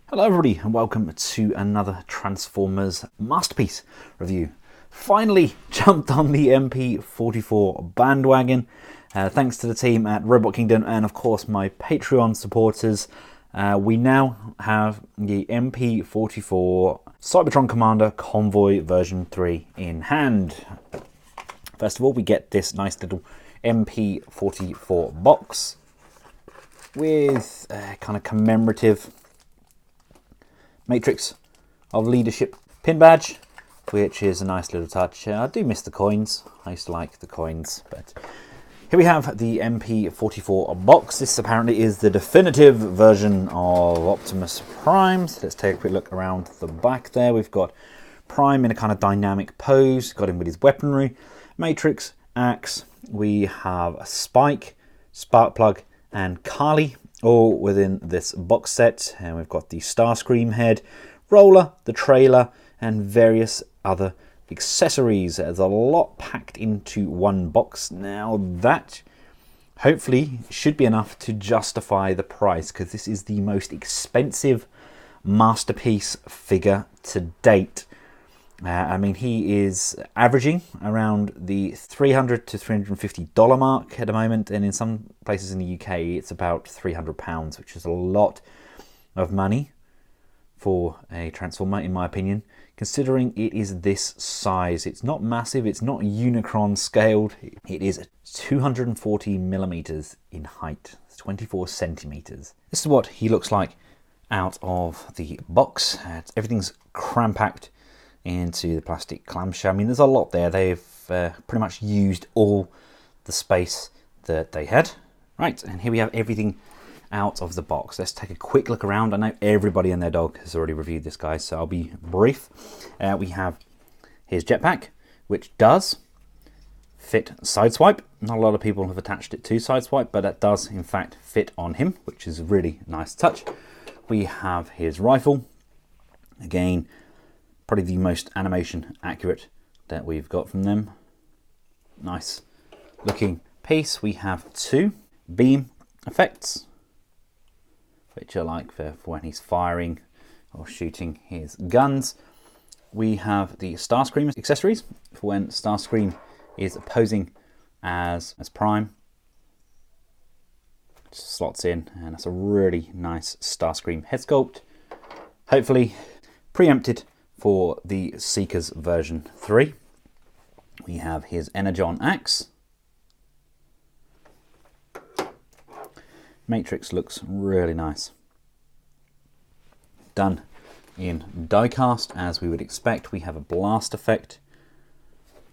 Hello everybody and welcome to another Transformers masterpiece review. Finally jumped on the MP-44 bandwagon thanks to the team at Robot Kingdom and of course my Patreon supporters. We now have the MP-44 Cybertron Commander Convoy version 3 in hand. First of all, we get this nice little MP-44 box with a kind of commemorative Matrix of Leadership pin badge, which is a nice little touch. I do miss the coins. I used to like the coins, but here we have the MP-44 box. This apparently is the definitive version of Optimus Prime. So let's take a quick look around the back there. We've got Prime in a kind of dynamic pose. Got him with his weaponry, Matrix, axe. We have a Spike, Sparkplug, and Kali, all within this box set. And we've got the Starscream head, roller, the trailer, and various other accessories. There's a lot packed into one box. Now that hopefully should be enough to justify the price, because this is the most expensive masterpiece figure to date. I mean, he is averaging around the $300 to $350 mark at the moment, and in some places in the UK it's about £300, which is a lot of money for a Transformer, in my opinion, considering it is this size. It's not massive, it's not Unicron scaled, it is 240 millimeters in height, 24 centimeters. This is what he looks like out of the box. Everything's cram-packed into the plastic clamshell. I mean, there's a lot there. They've pretty much used all the space that they had. Right, and here we have everything out of the box. Let's take a quick look around. I know everybody and their dog has already reviewed this, guys, so I'll be brief. We have his jetpack, which does fit Sideswipe. Not a lot of people have attached it to Sideswipe, but that does in fact fit on him, which is a really nice touch. We have his rifle. Again, probably the most animation accurate that we've got from them. Nice looking piece. We have two beam effects, which I like for when he's firing or shooting his guns. We have the Starscream accessories for when Starscream is posing as Prime. Just slots in, and that's a really nice Starscream head sculpt. Hopefully preempted for the Seekers version 3. We have his Energon axe. Matrix looks really nice. Done in die-cast as we would expect. We have a blast effect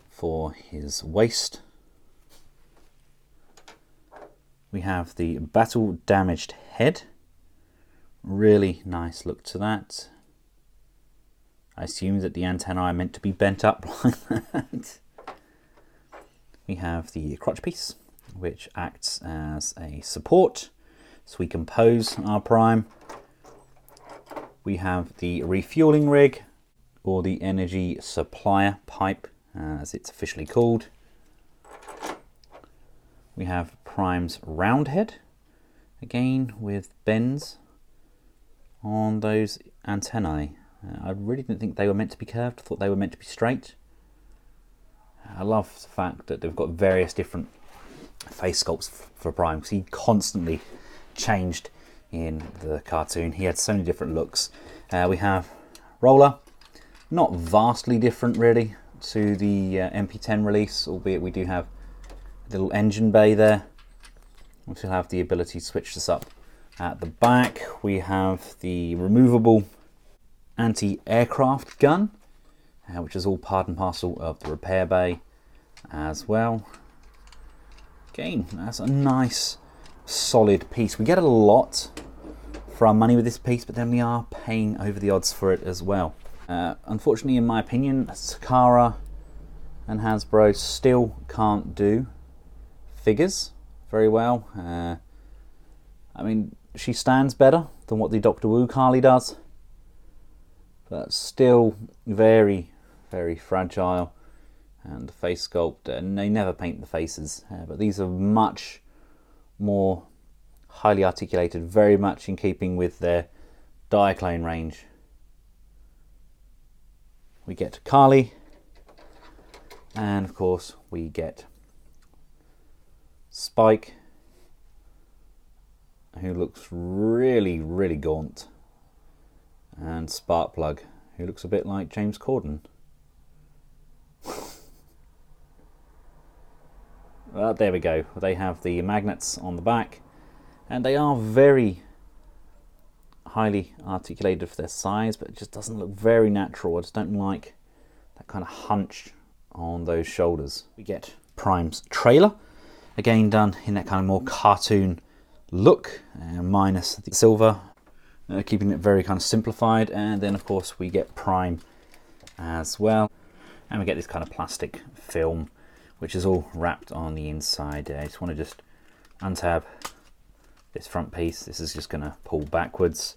for his waist. We have the battle damaged head. Really nice look to that. I assume that the antennae are meant to be bent up like that. We have the crotch piece, which acts as a support so we can pose our Prime. We have the refueling rig, or the energy supplier pipe, as it's officially called. We have Prime's round head, again with bends on those antennae. I really didn't think they were meant to be curved. I thought they were meant to be straight. I love the fact that they've got various different face sculpts for Prime, because he constantly changed in the cartoon. He had so many different looks. We have Roller, not vastly different really to the MP10 release, albeit we do have a little engine bay there, which will have the ability to switch this up at the back. We have the removable anti-aircraft gun, which is all part and parcel of the repair bay as well. Again, that's a nice solid piece. We get a lot for our money with this piece, but then we are paying over the odds for it as well. Unfortunately, in my opinion, Takara and Hasbro still can't do figures very well. I mean, she stands better than what the Dr. Wu Kali does, but still very, very fragile. And the face sculpt, and they never paint the faces, but these are much more highly articulated, very much in keeping with their Diaclone range. We get Carly, and of course we get Spike, who looks really, really gaunt, and Sparkplug, who looks a bit like James Corden. Well, there we go. They have the magnets on the back, and they are very highly articulated for their size, but it just doesn't look very natural. I just don't like that kind of hunch on those shoulders. We get Prime's trailer, again done in that kind of more cartoon look, minus the silver, keeping it very kind of simplified. And then of course we get Prime as well, and we get this kind of plastic film which is all wrapped on the inside. I just want to just untab this front piece. This is just going to pull backwards,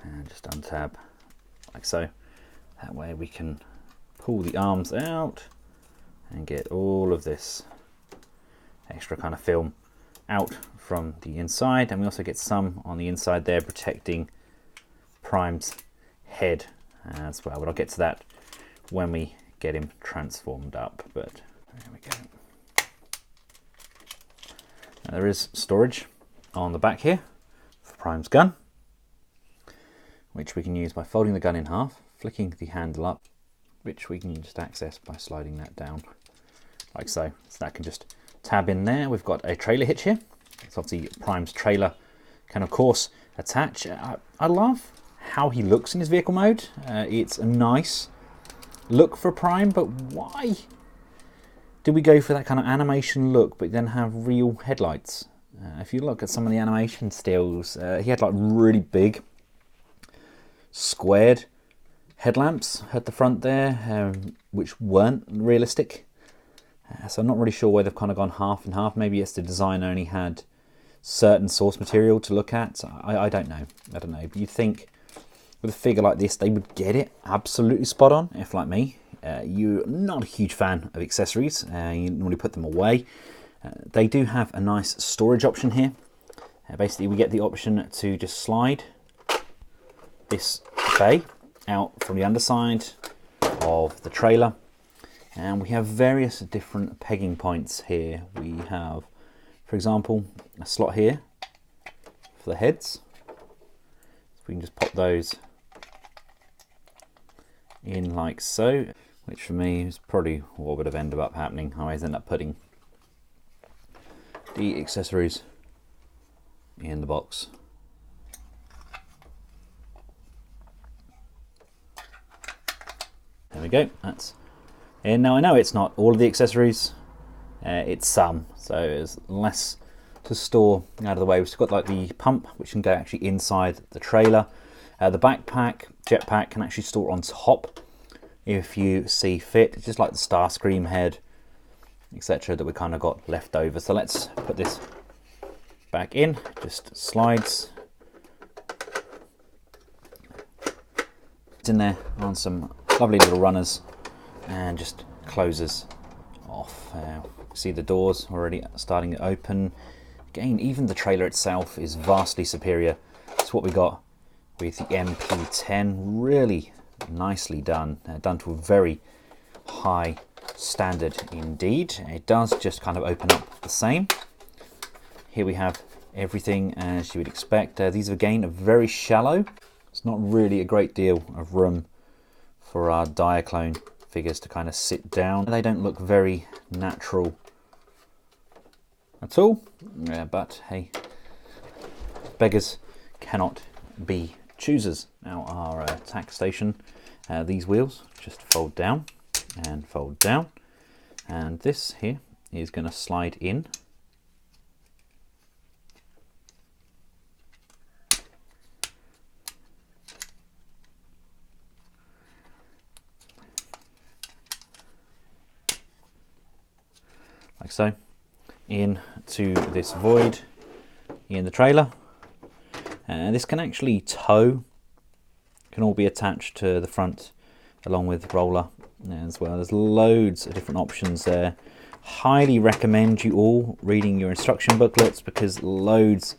and just untab like so. That way we can pull the arms out and get all of this extra kind of film out from the inside. And we also get some on the inside there protecting Prime's head as well, but I'll get to that when we get him transformed up. But there we go. Now there is storage on the back here for Prime's gun, which we can use by folding the gun in half, flicking the handle up, which we can just access by sliding that down like so. So that can just tab in there. We've got a trailer hitch here. It's obviously Prime's trailer can of course attach. I love how he looks in his vehicle mode. It's a nice look for Prime, but why did we go for that kind of animation look but then have real headlights? If you look at some of the animation stills, he had like really big squared headlamps at the front there, which weren't realistic. So I'm not really sure why they've kind of gone half and half. Maybe it's the design only had certain source material to look at. I don't know. I don't know. But you'd think with a figure like this, they would get it absolutely spot on. If, like me, you're not a huge fan of accessories, you normally put them away. They do have a nice storage option here. Basically, we get the option to just slide this bay out from the underside of the trailer. And we have various different pegging points here. We have, for example, a slot here for the heads. So we can just pop those in like so, which for me is probably what would have ended up happening. I always end up putting the accessories in the box. There we go, that's in. Now I know it's not all of the accessories, it's some, so there's less to store out of the way. We've still got like the pump, which can go actually inside the trailer. The backpack, jetpack, can actually store on top if you see fit. It's just like the Starscream head, etc., that we kind of got left over. So let's put this back in. Just slides. It's in there on some lovely little runners and just closes off. See the doors already starting to open. Again, even the trailer itself is vastly superior to what we got with the MP-10. Really nicely done, done to a very high standard indeed. It does just kind of open up the same. Here we have everything as you would expect. These again are very shallow. It's not really a great deal of room for our Diaclone figures to kind of sit down. They don't look very natural at all, but hey, beggars cannot be choosers. Now our tack station, these wheels just fold down and fold down, and this here is going to slide in. Like so, into this void in the trailer. And this can actually tow, can all be attached to the front along with roller as well. There's loads of different options there. Highly recommend you all reading your instruction booklets, because loads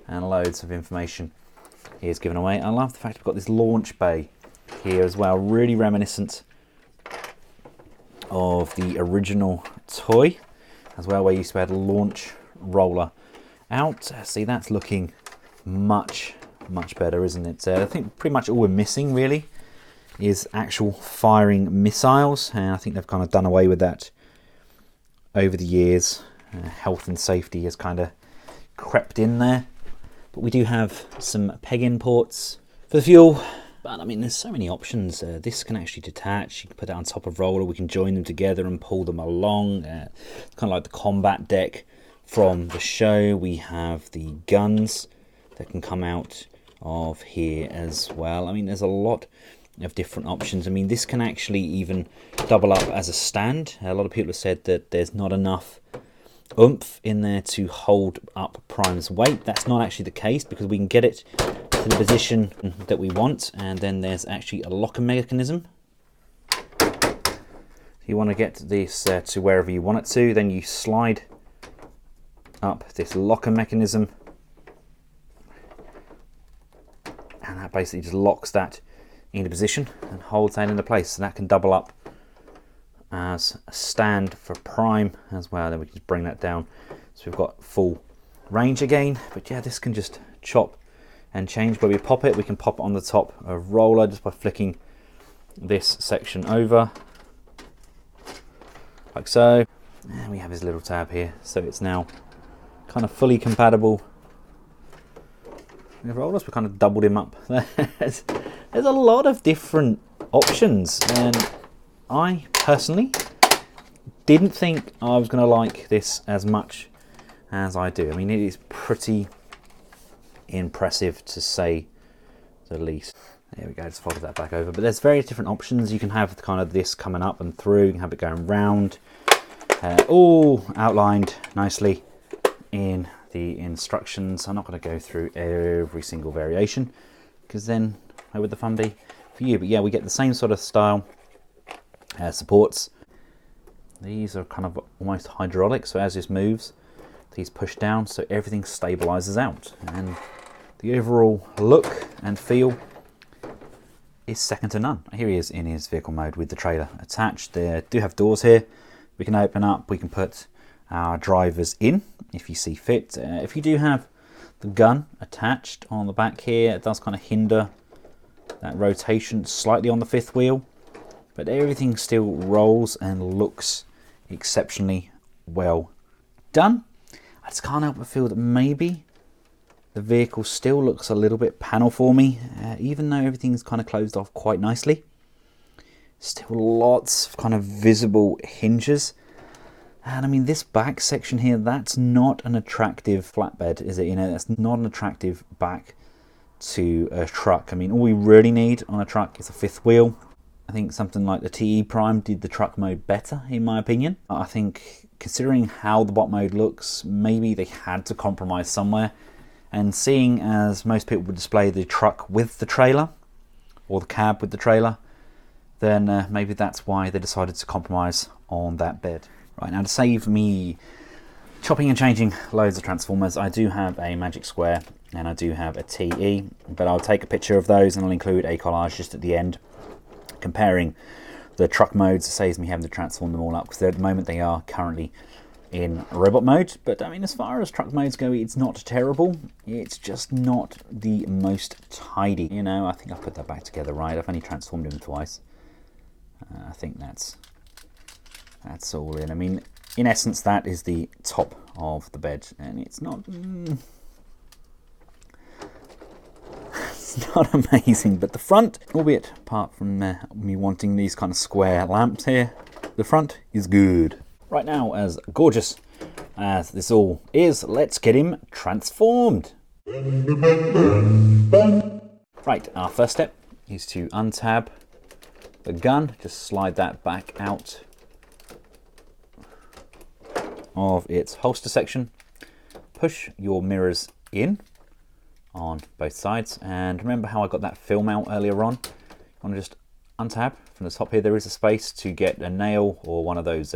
and loads of information is given away. I love the fact we've got this launch bay here as well, really reminiscent of the original toy as well, where you used to have a launch roller out. See, that's looking much better, isn't it? I think pretty much all we're missing really is actual firing missiles, and I think they've kind of done away with that over the years. Health and safety has kind of crept in there, but we do have some peg-in ports for the fuel. But I mean, there's so many options. This can actually detach. You can put it on top of roller. We can join them together and pull them along. It's kind of like the combat deck from the show. We have the guns that can come out of here as well. I mean, there's a lot of different options. I mean, this can actually even double up as a stand. A lot of people have said that there's not enough oomph in there to hold up Prime's weight. That's not actually the case, because we can get it to the position that we want, and then there's actually a locker mechanism. You want to get this to wherever you want it to, then you slide up this locker mechanism, and that basically just locks that into position and holds that into place. So that can double up as a stand for Prime as well. Then we can just bring that down, so we've got full range again. But yeah, this can just chop and change where we pop it. We can pop it on the top of roller just by flicking this section over like so, and we have his little tab here, so it's now kind of fully compatible with rollers. We kind of doubled him up. There's a lot of different options, and I personally didn't think I was going to like this as much as I do. I mean, it is pretty impressive to say the least. There we go, just fold that back over. But there's various different options. You can have kind of this coming up and through, you can have it going round, all outlined nicely in the instructions. I'm not going to go through every single variation, because then where would the fun be for you? But yeah, we get the same sort of style supports. These are kind of almost hydraulic, so as this moves, these push down, so everything stabilizes out, and the overall look and feel is second to none. Here he is in his vehicle mode with the trailer attached. There do have doors here we can open up. We can put our drivers in if you see fit. If you do have the gun attached on the back here, it does kind of hinder that rotation slightly on the fifth wheel, but everything still rolls and looks exceptionally well done. I just can't help but feel that maybe the vehicle still looks a little bit panel for me, even though everything's kind of closed off quite nicely. Still lots of kind of visible hinges. And I mean, this back section here, that's not an attractive flatbed, is it? You know, that's not an attractive back to a truck. I mean, all we really need on a truck is a fifth wheel. I think something like the TE Prime did the truck mode better, in my opinion. I think considering how the bot mode looks, maybe they had to compromise somewhere. And seeing as most people would display the truck with the trailer, or the cab with the trailer, then maybe that's why they decided to compromise on that bed. Right, now to save me chopping and changing loads of Transformers, I do have a Magic Square and I do have a TE, but I'll take a picture of those and I'll include a collage just at the end comparing the truck modes. It saves me having to transform them all up, because at the moment they are currently in robot mode. But I mean, as far as truck modes go, it's not terrible. It's just not the most tidy. You know, I think I've put that back together right. I've only transformed him twice. I think that's all in. I mean, in essence, that is the top of the bed, and it's not it's not amazing. But the front, albeit apart from me wanting these kind of square lamps here, the front is good. Right now, as gorgeous as this all is, let's get him transformed. Right, our first step is to untab the gun. Just slide that back out of its holster section. Push your mirrors in on both sides, and remember how I got that film out earlier on? You want to just untab from the top here. There is a space to get a nail or one of those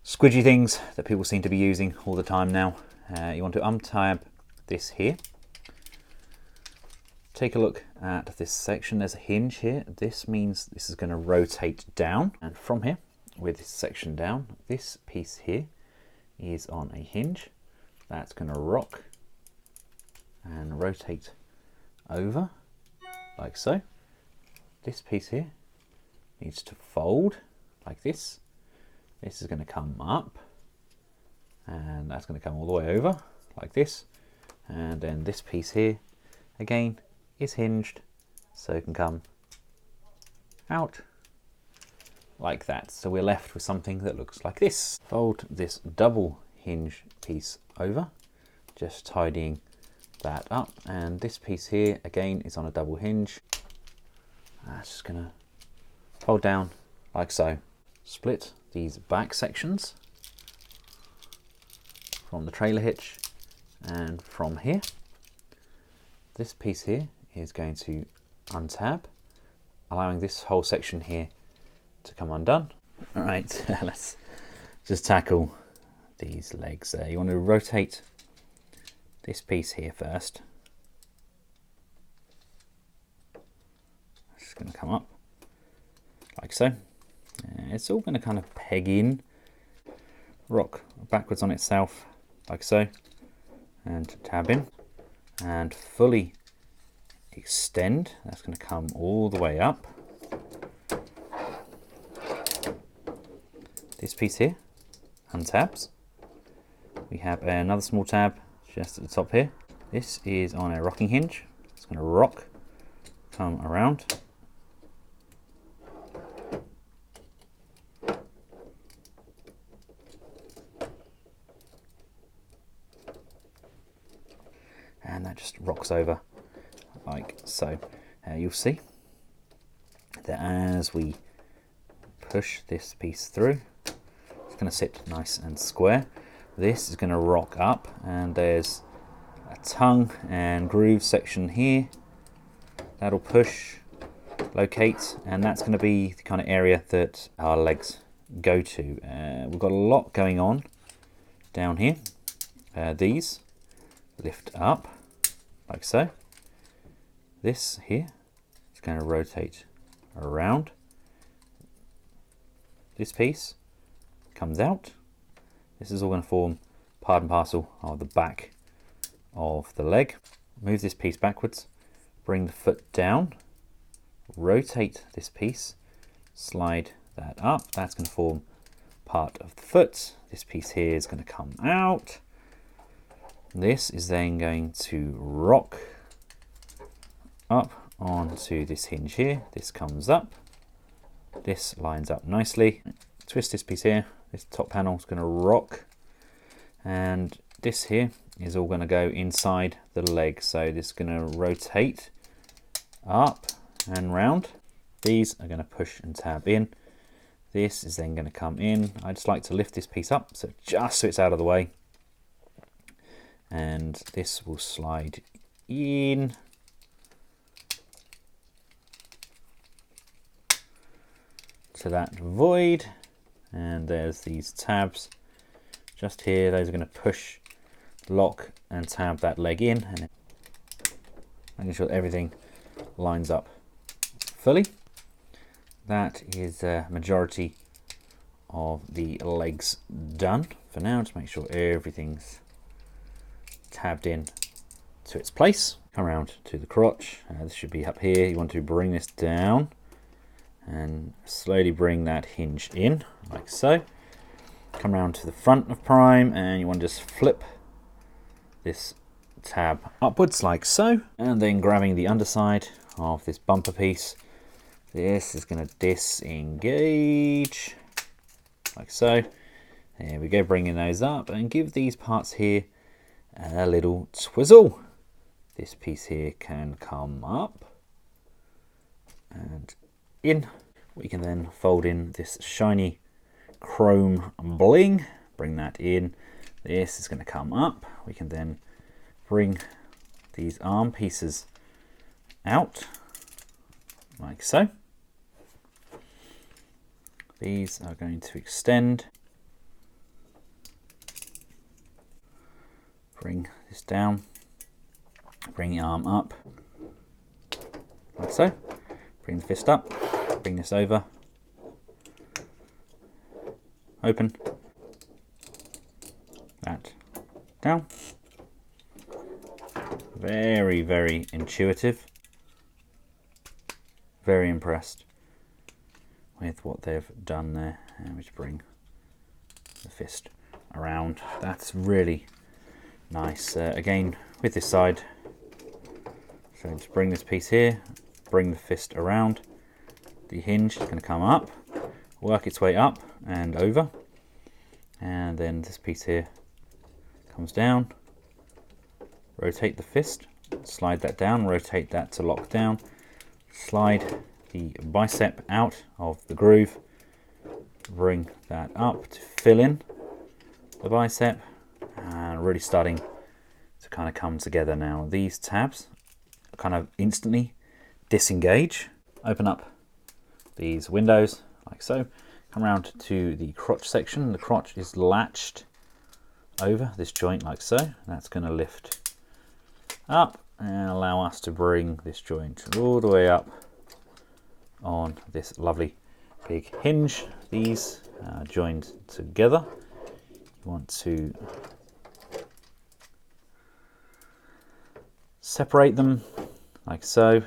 squidgy things that people seem to be using all the time now. You want to untab this here, Take a look at this section. There's a hinge here. This means this is going to rotate down, and from here, with this section down, this piece here is on a hinge. That's going to rock and rotate over like so. This piece here needs to fold like this. This is going to come up, and that's going to come all the way over like this. And then this piece here again is hinged, so it can come out like that. So we're left with something that looks like this. Fold this double hinge piece over, just tidying that up. And this piece here again is on a double hinge. That's just gonna fold down like so. Split these back sections from the trailer hitch, and from here, this piece here is going to untab, allowing this whole section here to come undone. All right, let's just tackle these legs there. You want to rotate this piece here first. It's going to come up like so. It's all going to kind of peg in, rock backwards on itself like so, and tab in, and fully extend. That's going to come all the way up. This piece here untabs. We have another small tab just at the top here. This is on a rocking hinge. It's going to rock, come around. And that just rocks over like so. You'll see that as we push this piece through, it's going to sit nice and square. This is going to rock up, and there's a tongue and groove section here that'll push, locate, and that's going to be the kind of area that our legs go to. We've got a lot going on down here. These lift up like so. This here is going to rotate around. This piece comes out. This is all going to form part and parcel of the back of the leg. Move this piece backwards, bring the foot down, rotate this piece, slide that up. That's going to form part of the foot. This piece here is going to come out. This is then going to rock up onto this hinge here. This comes up. This lines up nicely. Twist this piece here. This top panel is going to rock. And this here is all going to go inside the leg. So this is going to rotate up and round. These are going to push and tab in. This is then going to come in. I just like to lift this piece up so just so it's out of the way. And this will slide in. To that void. And there's these tabs just here. Those are going to push, lock and tab that leg in, and making sure that everything lines up fully. That is the majority of the legs done for now. Just make sure everything's tabbed in to its place. Come around to the crotch. This should be up here. You want to bring this down and slowly bring that hinge in like so. Come around to the front of Prime, and you want to just flip this tab upwards like so, and then grabbing the underside of this bumper piece, this is going to disengage like so. There we go, bringing those up, and give these parts here a little twizzle. This piece here can come up and in. We can then fold in this shiny chrome bling, bring that in. This is going to come up. We can then bring these arm pieces out like so. These are going to extend. Bring this down, bring the arm up like so. Bring the fist up, bring this over, open, that down. Very, very intuitive. Very impressed with what they've done there. And we just bring the fist around. That's really nice. Again, with this side, so just bring this piece here, bring the fist around. The hinge is going to come up, work its way up and over, and then this piece here comes down. Rotate the fist, slide that down, rotate that to lock down, slide the bicep out of the groove, bring that up to fill in the bicep, and really starting to kind of come together now. These tabs kind of instantly disengage. Open up these windows like so, come around to the crotch section. The crotch is latched over this joint like so. That's going to lift up and allow us to bring this joint all the way up on this lovely big hinge. These are joined together. You want to separate them like so.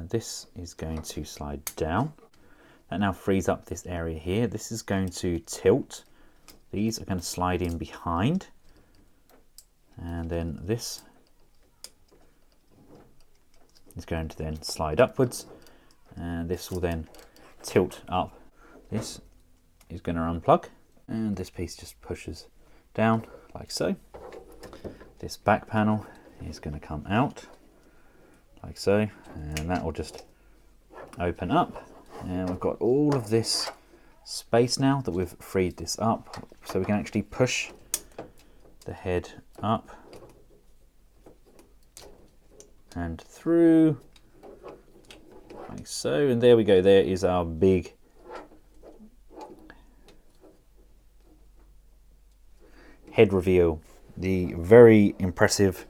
This is going to slide down. That now frees up this area here. This is going to tilt. These are going to slide in behind, and then this is going to then slide upwards, and this will then tilt up. This is going to unplug, and this piece just pushes down like so. This back panel is going to come out like so, and that will just open up, and we've got all of this space now that we've freed this up, so we can actually push the head up and through like so, and there we go. There is our big head reveal, the very impressive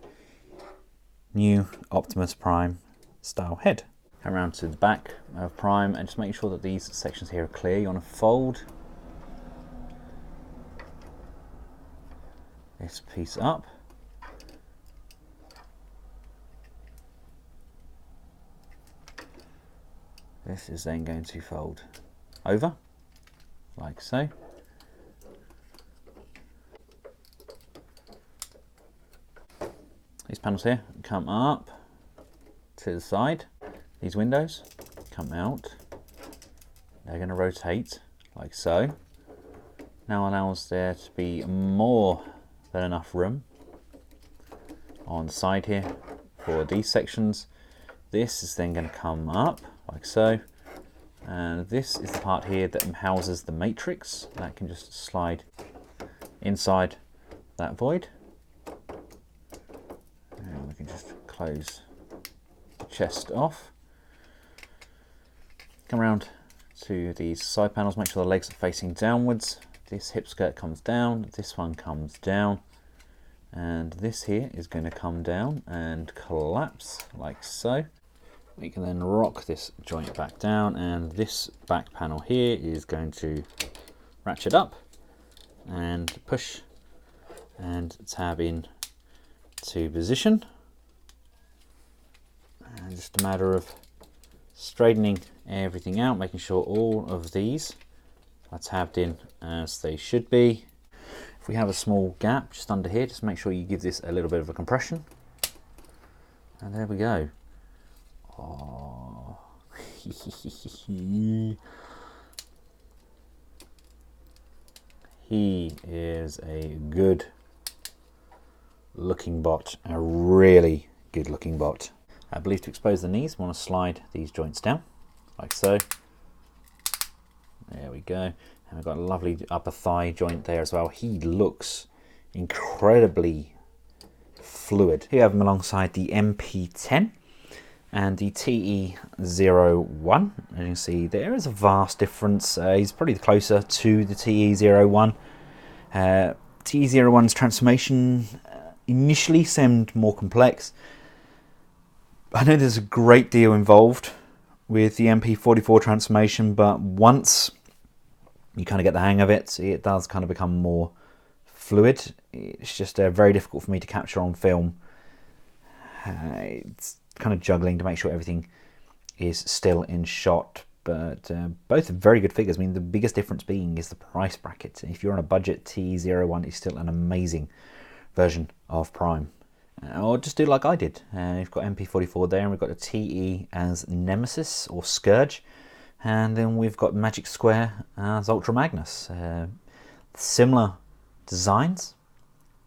new Optimus Prime style head. Come around to the back of Prime and just make sure that these sections here are clear. You want to fold this piece up. This is then going to fold over like so. These panels here come up to the side. These windows come out. They're going to rotate like so. Now allows there to be more than enough room on the side here for these sections. This is then going to come up like so, and this is the part here that houses the matrix. That can just slide inside that void, and we can just close the chest off. Come around to these side panels, make sure the legs are facing downwards. This hip skirt comes down, this one comes down, and this here is going to come down and collapse like so. We can then rock this joint back down, and this back panel here is going to ratchet up and push and tab in to position. And just a matter of straightening everything out, making sure all of these are tabbed in as they should be. If we have a small gap just under here, just make sure you give this a little bit of a compression. And there we go. Oh. He is a good looking bot, a really good looking bot. I believe to expose the knees, we want to slide these joints down like so. There we go. And we've got a lovely upper thigh joint there as well. He looks incredibly fluid. Here we have him alongside the MP-10 and the TE-01. As you can see, there is a vast difference. He's probably closer to the TE-01. TE-01's transformation initially seemed more complex. I know there's a great deal involved with the MP-44 transformation, but once you kind of get the hang of it, it does kind of become more fluid. It's just very difficult for me to capture on film. It's kind of juggling to make sure everything is still in shot, but both are very good figures. I mean, the biggest difference being is the price bracket. If you're on a budget, T01 is still an amazing version of Prime. Or just do like I did. You've got MP-44 there, and we've got a TE as Nemesis or Scourge, and then we've got Magic Square as Ultra Magnus. Similar designs,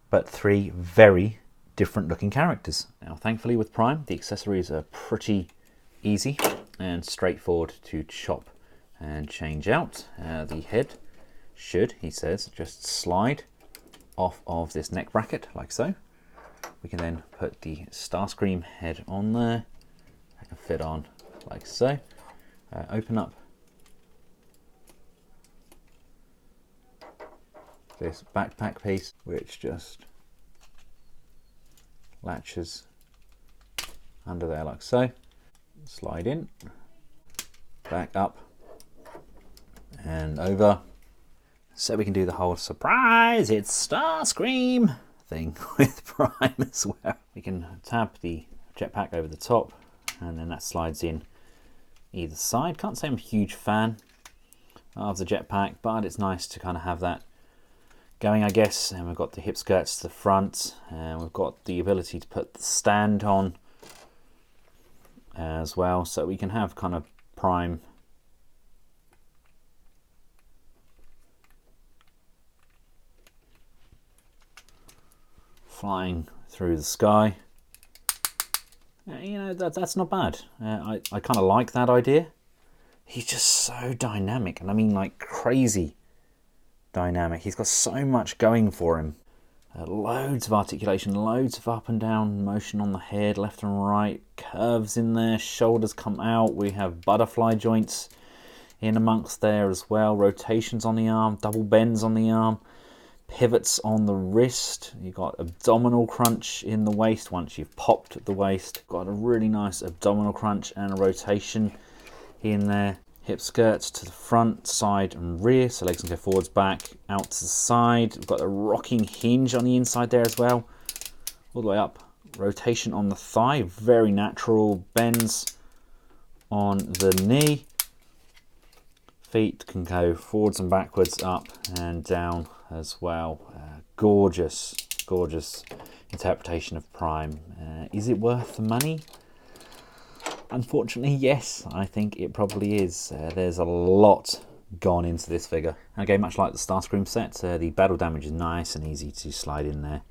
but three very different looking characters. Now, thankfully with Prime, the accessories are pretty easy and straightforward to chop and change out. The head should, he says, just slide off of this neck bracket like so. We can then put the Starscream head on there. I can fit on like so. Open up this backpack piece, which just latches under there like so. Slide in, back up and over. So we can do the whole surprise, it's Starscream thing with Prime as well. We can tab the jetpack over the top, and then that slides in either side. Can't say I'm a huge fan of the jetpack, but it's nice to kind of have that going, I guess. And we've got the hip skirts to the front, and we've got the ability to put the stand on as well, so we can have kind of Prime flying through the sky. You know, that's not bad. I kind of like that idea. He's just so dynamic, and I mean like crazy dynamic. He's got so much going for him. Loads of articulation, loads of up and down motion on the head, left and right, curves in there, shoulders come out. We have butterfly joints in amongst there as well, rotations on the arm, double bends on the arm, pivots on the wrist. You've got abdominal crunch in the waist once you've popped the waist. Got a really nice abdominal crunch and a rotation in there. Hip skirts to the front, side and rear, so legs can go forwards, back, out to the side. We've got a rocking hinge on the inside there as well, all the way up. Rotation on the thigh, very natural. Bends on the knee. Feet can go forwards and backwards, up and down as well. Gorgeous, gorgeous interpretation of Prime. Is it worth the money? Unfortunately, yes, I think it probably is. There's a lot gone into this figure. Okay, much like the Starscream set, the battle damage is nice and easy to slide in there.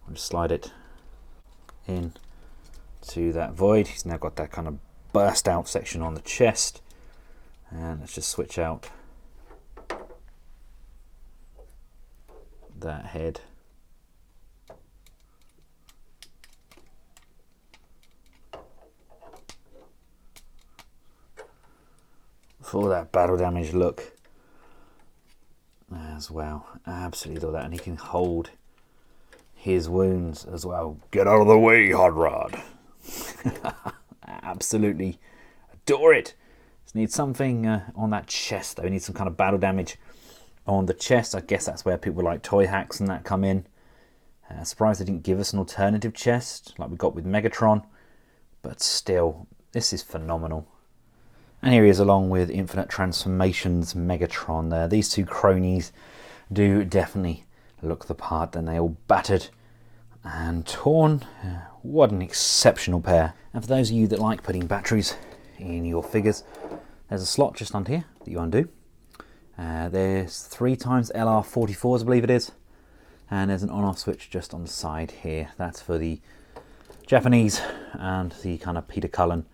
I'll just slide it in to that void. He's now got that kind of burst out section on the chest. And let's just switch out that head. For that battle damage look as well. Absolutely adore that. And he can hold his wounds as well. Get out of the way, Hot Rod. Absolutely adore it. Just need something on that chest though. We need some kind of battle damage on the chest. I guess that's where people like Toy Hacks and that come in. Surprised they didn't give us an alternative chest like we got with Megatron. But still, this is phenomenal. And here he is along with Infinite Transformations Megatron there. These two cronies do definitely look the part, and they all battered and torn. What an exceptional pair. And for those of you that like putting batteries in your figures, there's a slot just under here that you undo. There's 3 times LR44s, I believe it is. And there's an on-off switch just on the side here. That's for the Japanese and the kind of Peter Cullen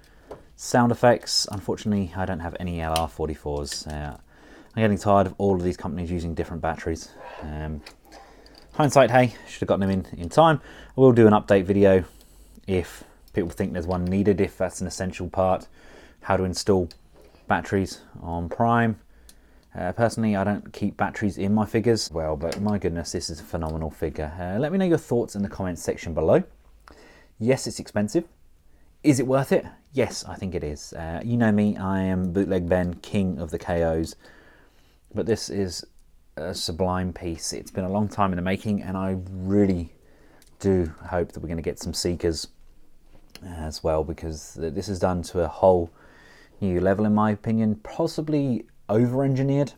sound effects. Unfortunately, I don't have any LR44s. I'm getting tired of all of these companies using different batteries. Hindsight, hey, should have gotten them in time. I will do an update video if people think there's one needed, if that's an essential part, how to install batteries on Prime. Personally, I don't keep batteries in my figures. Well, but my goodness, this is a phenomenal figure. Let me know your thoughts in the comments section below. Yes, it's expensive. Is it worth it? Yes, I think it is. You know me, I am Bootleg Ben, king of the KOs. But this is a sublime piece. It's been a long time in the making, and I really do hope that we're going to get some Seekers as well, because this is done to a whole new level, in my opinion. Possibly over-engineered.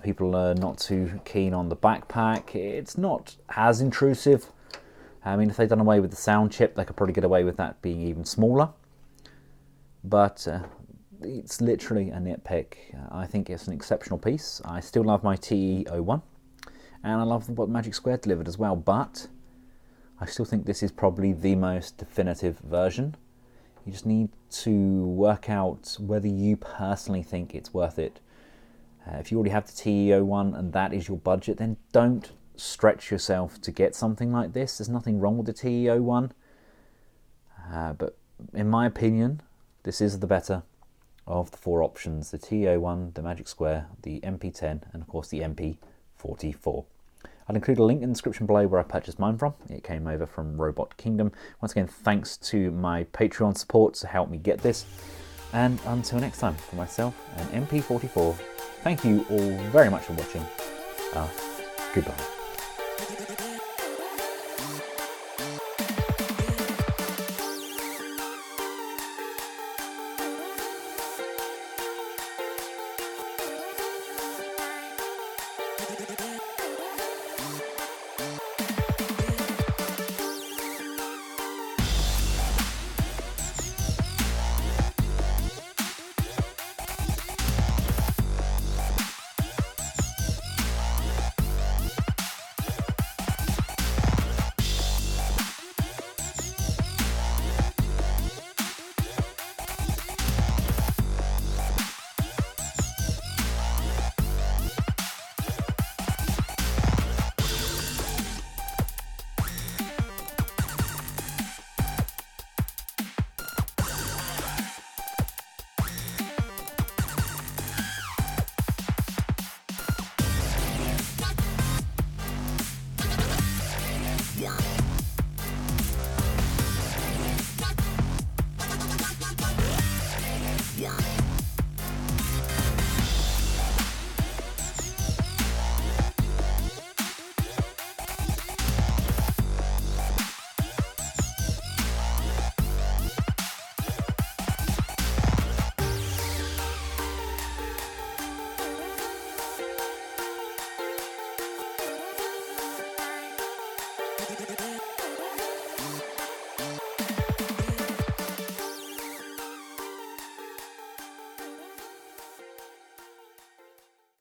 People are not too keen on the backpack. It's not as intrusive. I mean, if they'd done away with the sound chip, they could probably get away with that being even smaller. But it's literally a nitpick. I think it's an exceptional piece. I still love my TE01, and I love what Magic Square delivered as well, but I still think this is probably the most definitive version. You just need to work out whether you personally think it's worth it. If you already have the TE01 and that is your budget, then don't stretch yourself to get something like this. There's nothing wrong with the TE01, but in my opinion, this is the better of the 4 options: the TE01, the Magic Square, the MP10, and of course the MP-44. I'll include a link in the description below where I purchased mine from. It came over from Robot Kingdom. Once again, thanks to my Patreon support to help me get this. And until next time, for myself and MP-44, thank you all very much for watching. Goodbye. You